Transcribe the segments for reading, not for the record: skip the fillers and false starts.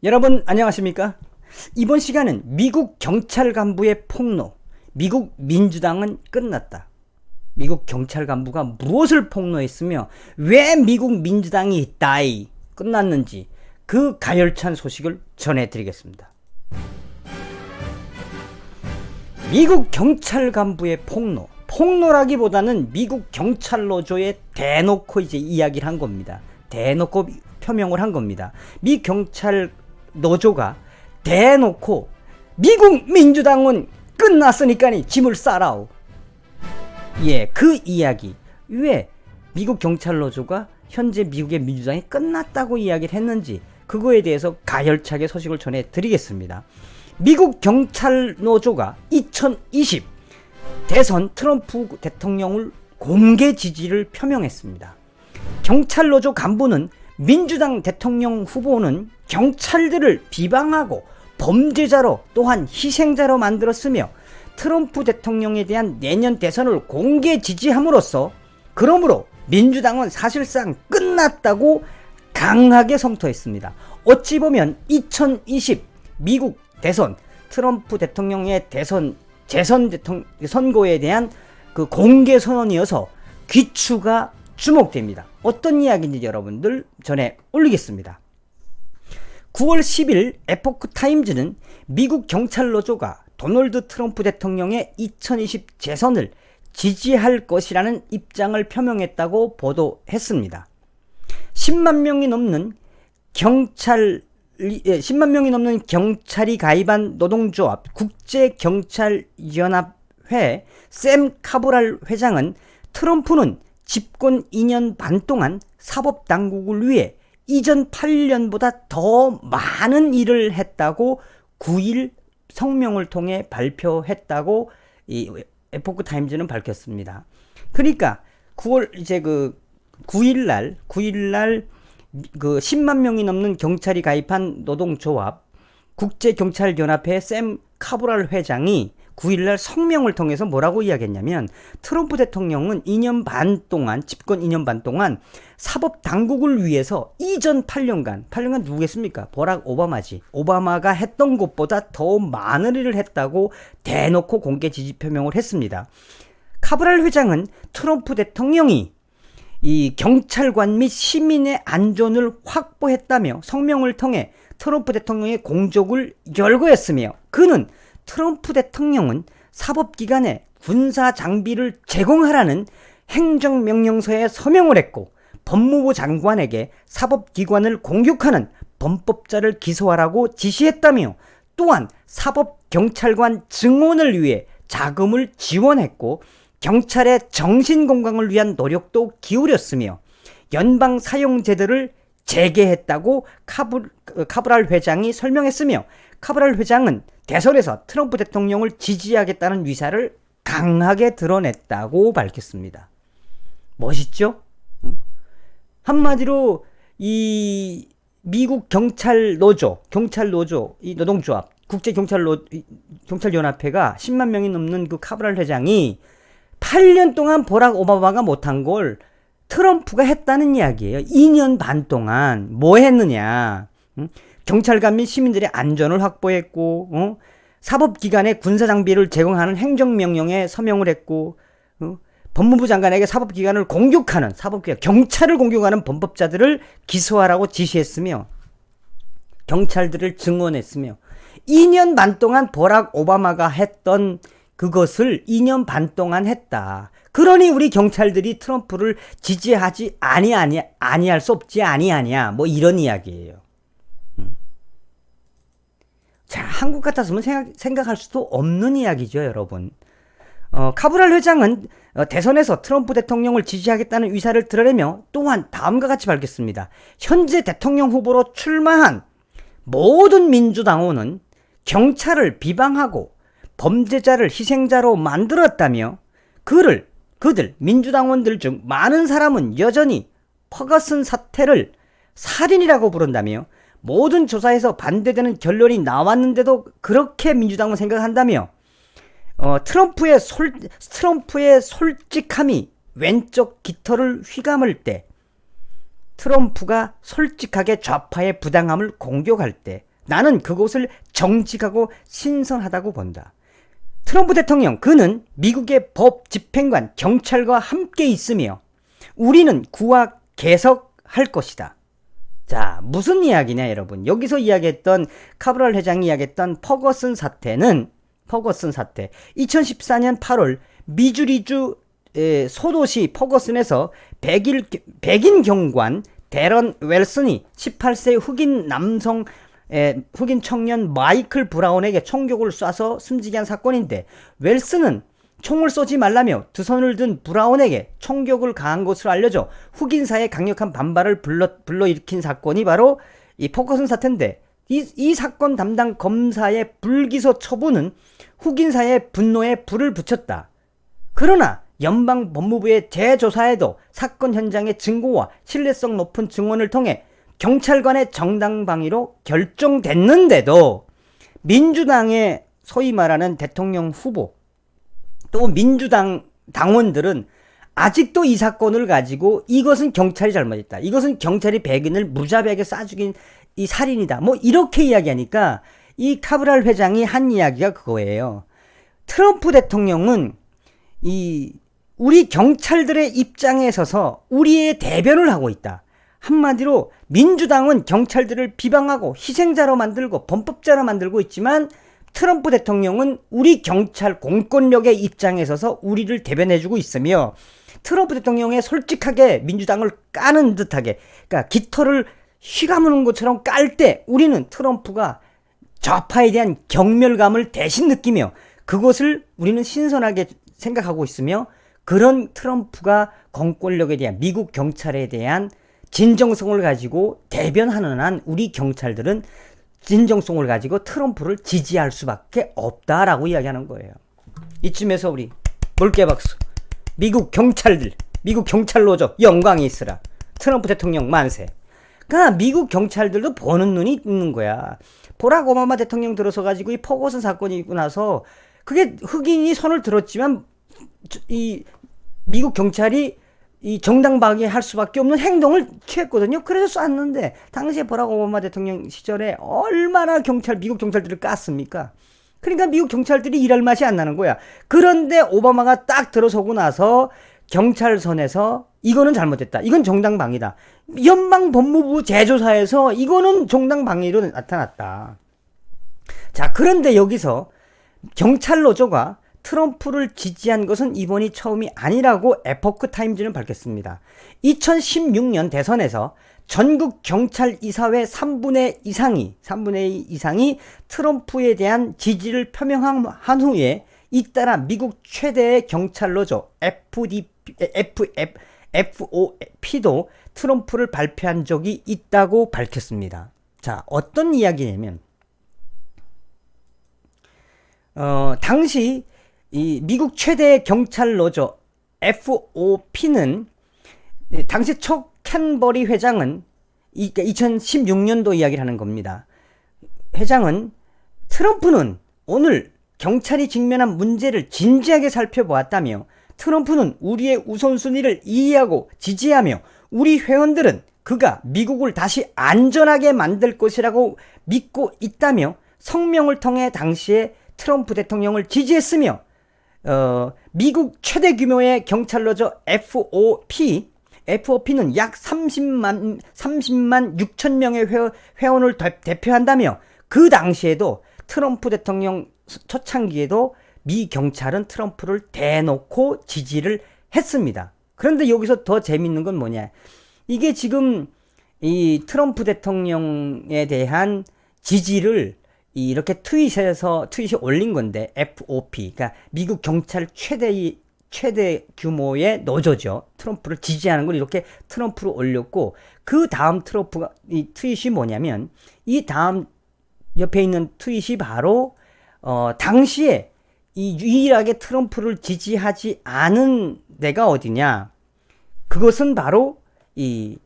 여러분 안녕하십니까? 이번 시간은 미국 경찰 간부의 폭로, 미국 민주당은 끝났다. 미국 경찰 간부가 무엇을 폭로했으며 왜 미국 민주당이 끝났는지 그 가열찬 소식을 전해드리겠습니다. 미국 경찰 간부의 폭로라기보다는 미국 경찰 노조에 대놓고 이야기를 한 겁니다. 대놓고 표명을 한 겁니다. 미 경찰 노조가 대놓고 미국 민주당은 끝났으니까니 짐을 싸라오. 그 이야기. 왜 미국 경찰 노조가 현재 미국의 민주당이 끝났다고 이야기를 했는지 그거에 대해서 가열차게 소식을 전해드리겠습니다. 미국 경찰 노조가 2020 대선 트럼프 대통령을 공개 지지를 표명했습니다. 경찰 노조 간부는 민주당 대통령 후보는 경찰들을 비방하고 범죄자로 또한 희생자로 만들었으며 트럼프 대통령에 대한 내년 대선을 공개 지지함으로써 그러므로 민주당은 사실상 끝났다고 강하게 성토했습니다. 어찌 보면 2020 미국 대선 트럼프 대통령의 재선 선거에 대한 그 공개 선언이어서 귀추가 주목됩니다. 어떤 이야기인지 여러분들 전해 올리겠습니다. 9월 10일 에포크 타임즈는 미국 경찰 노조가 도널드 트럼프 대통령의 2020 재선을 지지할 것이라는 입장을 표명했다고 보도했습니다. 10만 명이 넘는 경찰이 가입한 노동조합 국제경찰연합회 샘 카브랄 회장은 트럼프는 집권 2년 반 동안 사법당국을 위해 이전 8년보다 더 많은 일을 했다고 9일 성명을 통해 발표했다고 이 에포크 타임즈는 밝혔습니다. 그러니까 9일날 그 10만 명이 넘는 경찰이 가입한 노동조합 국제경찰연합회 샘 카브랄 회장이 9일날 성명을 통해서 뭐라고 이야기했냐면 트럼프 대통령은 집권 2년 반 동안 사법당국을 위해서 이전 8년간 누구겠습니까? 버락 오바마지. 오바마가 했던 것보다 더 많은 일을 했다고 대놓고 공개 지지 표명을 했습니다. 카브랄 회장은 트럼프 대통령이 이 경찰관 및 시민의 안전을 확보했다며 성명을 통해 트럼프 대통령의 공적을 열거했으며 그는 트럼프 대통령은 사법기관에 군사 장비를 제공하라는 행정명령서에 서명을 했고 법무부 장관에게 사법기관을 공격하는 범법자를 기소하라고 지시했다며 또한 사법경찰관 증원을 위해 자금을 지원했고 경찰의 정신건강을 위한 노력도 기울였으며 연방사용제도를 재개했다고 카브랄 회장이 설명했으며 카브랄 회장은 대선에서 트럼프 대통령을 지지하겠다는 의사를 강하게 드러냈다고 밝혔습니다. 멋있죠? 한마디로 이 미국 경찰 노조, 이 노동조합, 경찰연합회가 10만 명이 넘는 그 카브랄 회장이 8년 동안 버락 오바마가 못한 걸 트럼프가 했다는 이야기예요. 2년 반 동안 뭐 했느냐? 경찰관 및 시민들의 안전을 확보했고 사법기관에 군사장비를 제공하는 행정명령에 서명을 했고 법무부 장관에게 사법기관을 공격하는 경찰을 공격하는 범법자들을 기소하라고 지시했으며 경찰들을 증언했으며 2년 반 동안 버락 오바마가 했던 그것을 2년 반 동안 했다. 그러니 우리 경찰들이 트럼프를 지지하지 아니할 수 없지 아니하냐. 뭐 이런 이야기예요. 자, 한국 같았으면 생각할 수도 없는 이야기죠, 여러분. 카브랄 회장은 대선에서 트럼프 대통령을 지지하겠다는 의사를 드러내며 또한 다음과 같이 밝혔습니다. 현재 대통령 후보로 출마한 모든 민주당원은 경찰을 비방하고 범죄자를 희생자로 만들었다며 그들 민주당원들 중 많은 사람은 여전히 퍼거슨 사태를 살인이라고 부른다며 모든 조사에서 반대되는 결론이 나왔는데도 그렇게 민주당은 생각한다며 트럼프의 솔직함이 왼쪽 깃털을 휘감을 때 트럼프가 솔직하게 좌파의 부당함을 공격할 때 나는 그것을 정직하고 신선하다고 본다. 트럼프 대통령, 그는 미국의 법 집행관, 경찰과 함께 있으며 우리는 구화 개석할 것이다. 자, 무슨 이야기냐 여러분. 여기서 이야기했던 카브랄 회장이 이야기했던 퍼거슨 사태 2014년 8월 미주리주 소도시 퍼거슨에서 백인 경관 데런 웰슨이 18세 흑인 청년 마이클 브라운에게 총격을 쏴서 숨지게 한 사건인데, 웰슨은 총을 쏘지 말라며 두 손을 든 브라운에게 총격을 가한 것으로 알려져 흑인사의 강력한 반발을 불러일으킨 사건이 바로 이 퍼거슨 사태인데, 이 사건 담당 검사의 불기소 처분은 흑인사의 분노에 불을 붙였다. 그러나 연방 법무부의 재조사에도 사건 현장의 증거와 신뢰성 높은 증언을 통해 경찰관의 정당방위로 결정됐는데도 민주당의 소위 말하는 대통령 후보 또 민주당 당원들은 아직도 이 사건을 가지고 이것은 경찰이 잘못했다, 이것은 경찰이 백인을 무자비하게 쏴 죽인 이 살인이다, 뭐 이렇게 이야기하니까 이 카브랄 회장이 한 이야기가 그거예요. 트럼프 대통령은 우리 경찰들의 입장에 서서 우리의 대변을 하고 있다. 한마디로 민주당은 경찰들을 비방하고 희생자로 만들고 범법자로 만들고 있지만, 트럼프 대통령은 우리 경찰 공권력의 입장에 서서 우리를 대변해주고 있으며, 트럼프 대통령의 솔직하게 민주당을 까는 듯하게, 그러니까 깃털을 휘감는 것처럼 깔 때 우리는 트럼프가 좌파에 대한 경멸감을 대신 느끼며 그것을 우리는 신선하게 생각하고 있으며, 그런 트럼프가 공권력에 대한, 미국 경찰에 대한 진정성을 가지고 대변하는 한 우리 경찰들은 진정성을 가지고 트럼프를 지지할 수밖에 없다라고 이야기하는 거예요. 이쯤에서 우리 물개박수. 미국 경찰들, 미국 경찰 노조 영광이 있으라. 트럼프 대통령 만세. 그러니까 미국 경찰들도 보는 눈이 있는 거야. 보락 오바마 대통령 들어서 가지고 이 퍼거슨 사건이 있고 나서 그게 흑인이 손을 들었지만 이 미국 경찰이 이 정당방위 할 수밖에 없는 행동을 취했거든요. 그래서 쐈는데, 당시에 버락 오바마 대통령 시절에 얼마나 미국 경찰들을 깠습니까? 그러니까 미국 경찰들이 일할 맛이 안 나는 거야. 그런데 오바마가 딱 들어서고 나서 경찰선에서 이거는 잘못됐다, 이건 정당방위다, 연방 법무부 재조사에서 이거는 정당방위로 나타났다. 자, 그런데 여기서 경찰 노조가 트럼프를 지지한 것은 이번이 처음이 아니라고 에포크 타임즈는 밝혔습니다. 2016년 대선에서 전국 경찰 이사회 3분의 2 이상이 트럼프에 대한 지지를 표명한 후에 잇따라 미국 최대의 경찰 노조 FOP도 트럼프를 발표한 적이 있다고 밝혔습니다. 자, 어떤 이야기냐면, 당시 이 미국 최대 경찰 노조 FOP는 당시 척 캔버리 회장은 2016년도 이야기를 하는 겁니다. 회장은 트럼프는 오늘 경찰이 직면한 문제를 진지하게 살펴보았다며, 트럼프는 우리의 우선순위를 이해하고 지지하며 우리 회원들은 그가 미국을 다시 안전하게 만들 것이라고 믿고 있다며 성명을 통해 당시에 트럼프 대통령을 지지했으며, 미국 최대 규모의 경찰 노조 FOP는 약 30만 6천 명의 회원을 대표한다며, 그 당시에도 트럼프 대통령 초창기에도 미 경찰은 트럼프를 대놓고 지지를 했습니다. 그런데 여기서 더 재밌는 건 뭐냐, 이게 지금 이 트럼프 대통령에 대한 지지를 이렇게 트윗에 올린 건데, FOP, 그러니까 미국 경찰 최대 규모의 노조죠. 트럼프를 지지하는 걸 이렇게 트럼프로 올렸고, 그 다음 트럼프가 이 트윗이 뭐냐면, 이 다음 옆에 있는 트윗이 바로 당시에 이 유일하게 트럼프를 지지하지 않은 데가 어디냐, 그것은 바로 이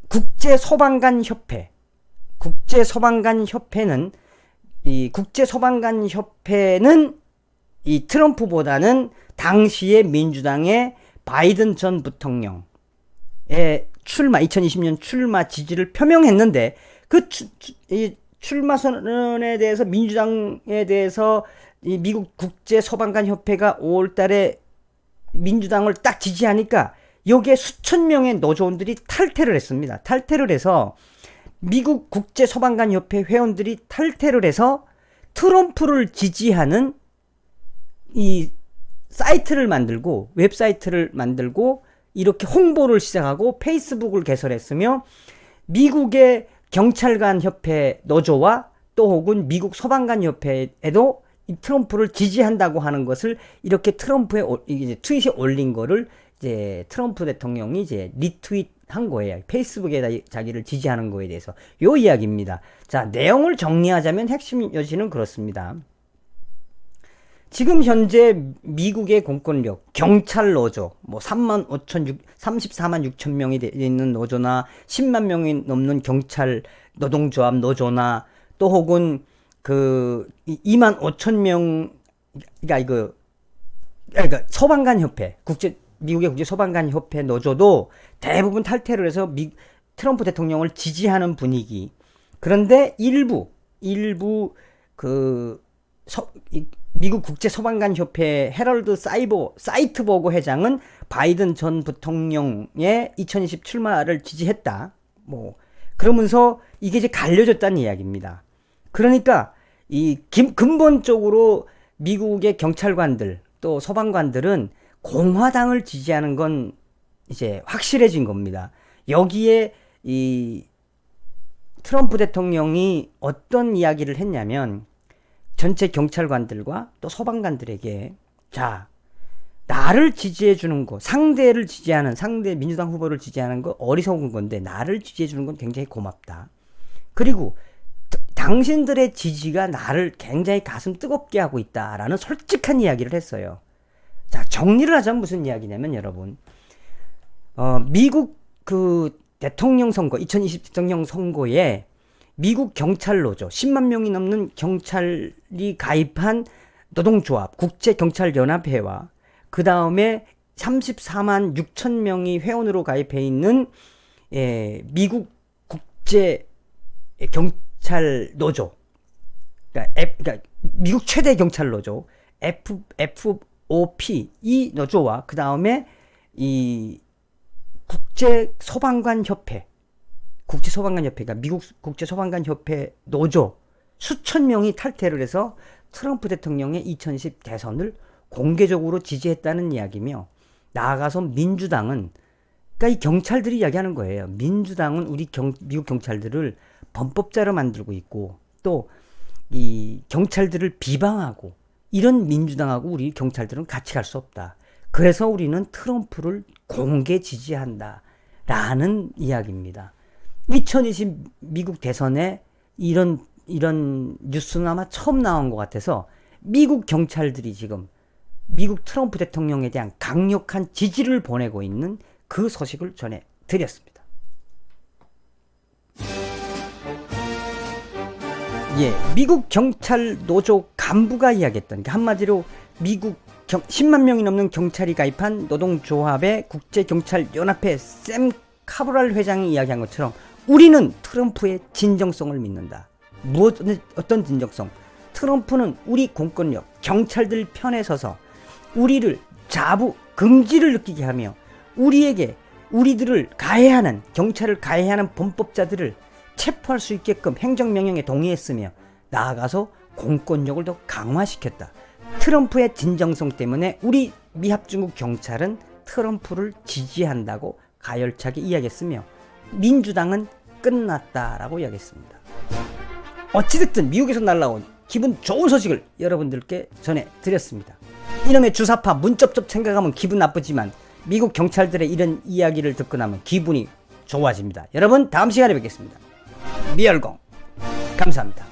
국제소방관 협회는 이 트럼프보다는 당시의 민주당의 바이든 전 부통령의 2020년 출마 지지를 표명했는데, 그 출마 선언에 대해서 민주당에 대해서 이 미국 국제 소방관 협회가 5월 달에 민주당을 딱 지지하니까 여기에 수천 명의 노조원들이 탈퇴를 했습니다. 탈퇴를 해서 미국 국제 소방관 협회 회원들이 탈퇴를 해서 트럼프를 지지하는 이 사이트를 만들고 웹사이트를 만들고 이렇게 홍보를 시작하고 페이스북을 개설했으며 미국의 경찰관 협회 노조와 또 혹은 미국 소방관 협회에도 이 트럼프를 지지한다고 하는 것을 이렇게 트럼프의 이제 트윗에 올린 거를 이제 트럼프 대통령이 이제 리트윗한 거예요. 페이스북에다 자기를 지지하는 거에 대해서 요 이야기입니다. 자, 내용을 정리하자면 핵심 여지는 그렇습니다. 지금 현재 미국의 공권력, 경찰 노조, 뭐 34만 6천 명이 있는 노조나 10만 명이 넘는 경찰 노동조합 노조나 또 혹은 그 2만 5천 명, 그러니까 소방관 협회, 미국의 국제 소방관 협회 노조도 대부분 탈퇴를 해서 트럼프 대통령을 지지하는 분위기. 그런데 일부 미국 국제 소방관 협회 헤럴드 사이트버그 회장은 바이든 전 부통령의 2020 출마를 지지했다. 뭐 그러면서 이게 이제 갈려졌다는 이야기입니다. 그러니까 이 근본적으로 미국의 경찰관들 또 소방관들은 공화당을 지지하는 건 이제 확실해진 겁니다. 여기에 이 트럼프 대통령이 어떤 이야기를 했냐면 전체 경찰관들과 또 소방관들에게 자, 나를 지지해 주는 거, 상대 민주당 후보를 지지하는 거 어리석은 건데 나를 지지해 주는 건 굉장히 고맙다. 그리고 당신들의 지지가 나를 굉장히 가슴 뜨겁게 하고 있다라는 솔직한 이야기를 했어요. 자, 정리를 하자면 무슨 이야기냐면 여러분, 미국 그 대통령 선거, 2020 대통령 선거에 미국 경찰 노조, 10만 명이 넘는 경찰이 가입한 노동조합, 국제경찰연합회와 그 다음에 34만 6천 명이 회원으로 가입해 있는 미국 국제경찰 노조, 그러니까 미국 최대 경찰 노조, FOP, 이 노조와 그 다음에 이 국제소방관협회가 미국 국제소방관협회 노조 수천 명이 탈퇴를 해서 트럼프 대통령의 2020 대선을 공개적으로 지지했다는 이야기며 나아가서 민주당은 그러니까 이 경찰들이 이야기하는 거예요. 민주당은 미국 경찰들을 범법자로 만들고 있고 또 이 경찰들을 비방하고 이런 민주당하고 우리 경찰들은 같이 갈 수 없다. 그래서 우리는 트럼프를 공개 지지한다. 라는 이야기입니다. 2020 미국 대선에 이런 뉴스는 아마 처음 나온 것 같아서 미국 경찰들이 지금 미국 트럼프 대통령에 대한 강력한 지지를 보내고 있는 그 소식을 전해드렸습니다. 미국 경찰 노조 간부가 이야기했던 한마디로 미국 10만 명이 넘는 경찰이 가입한 노동조합의 국제경찰연합회 샘 카브랄 회장이 이야기한 것처럼 우리는 트럼프의 진정성을 믿는다. 어떤 진정성? 트럼프는 우리 공권력, 경찰들 편에 서서 우리를 금지를 느끼게 하며 우리들을 가해하는, 경찰을 가해하는 범법자들을 체포할 수 있게끔 행정명령에 동의했으며 나아가서 공권력을 더 강화시켰다. 트럼프의 진정성 때문에 우리 미합중국 경찰은 트럼프를 지지한다고 가열차게 이야기했으며 민주당은 끝났다라고 이야기했습니다. 어찌됐든 미국에서 날라온 기분 좋은 소식을 여러분들께 전해드렸습니다. 이놈의 주사파 문쩍쩍 생각하면 기분 나쁘지만 미국 경찰들의 이런 이야기를 듣고 나면 기분이 좋아집니다. 여러분 다음 시간에 뵙겠습니다. 미열공 감사합니다.